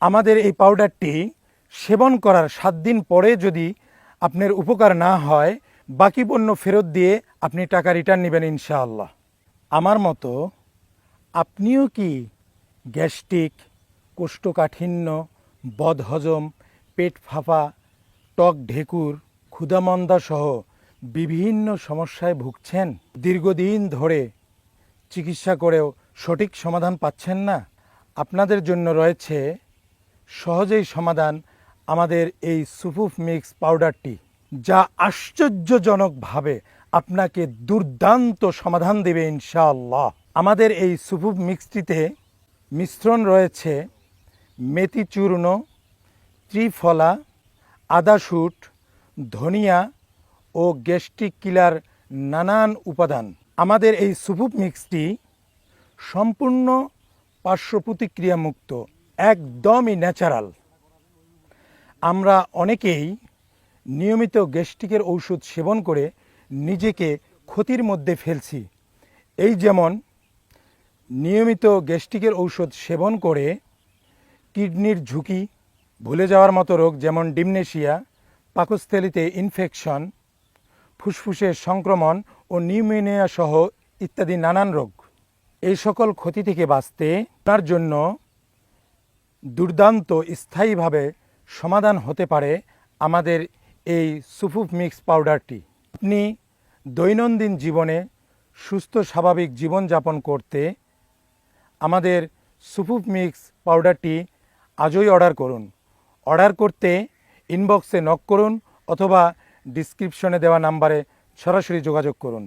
আমাদের এই পাউডারটি সেবন করার 7 দিন পরে যদি আপনার উপকার না হয়, বাকি পণ্য ফেরত দিয়ে আপনি টাকা রিটার্ন নেবেন ইনশাআল্লাহ। আমার মতো আপনিও কি গ্যাস্ট্রিক, কোষ্ঠকাঠিন্য, বদহজম, পেট ফাঁপা, টক ঢেকুর, ক্ষুধামন্দা সহ বিভিন্ন সমস্যায় ভুগছেন? দীর্ঘদিন ধরে চিকিৎসা করেও সঠিক সমাধান পাচ্ছেন না? আপনাদের জন্য রয়েছে সহজেই সমাধান আমাদের এই সুফুফ মিক্স পাউডারটি, যা আশ্চর্যজনকভাবে আপনাকে দুর্দান্ত সমাধান দেবে ইনশাআল্লাহ। আমাদের এই সুফুফ মিক্সটিতে মিশ্রণ রয়েছে মেথি চূর্ণ, ত্রিফলা, আদাশুট, ধনিয়া ও গ্যাস্ট্রিক কিলার নানান উপাদান। আমাদের এই সুফুফ মিক্সটি সম্পূর্ণ পার্শ্ব প্রতিক্রিয়া মুক্ত, একদমই ন্যাচারাল। আমরা অনেকেই নিয়মিত গ্যাস্ট্রিকের ঔষধ সেবন করে নিজেকে ক্ষতির মধ্যে ফেলছি। এই যেমন নিয়মিত গ্যাস্ট্রিকের ঔষধ সেবন করে কিডনির ঝুঁকি, ভুলে যাওয়ার মতো রোগ যেমন ডিমনেশিয়া, পাকস্থলীতে ইনফেকশন, ফুসফুসের সংক্রমণ ও নিউমোনিয়া সহ ইত্যাদি নানান রোগ। এই সকল ক্ষতি থেকে বাঁচতে তার জন্য দুর্দান্ত স্থায়ীভাবে সমাধান হতে পারে আমাদের এই সুফুফ মিক্স পাউডারটি। আপনি দৈনন্দিন জীবনে সুস্থ স্বাভাবিক জীবনযাপন করতে আমাদের সুফুফ মিক্স পাউডারটি আজই অর্ডার করুন। অর্ডার করতে ইনবক্সে নক করুন অথবা ডিসক্রিপশনে দেওয়া নাম্বারে সরাসরি যোগাযোগ করুন।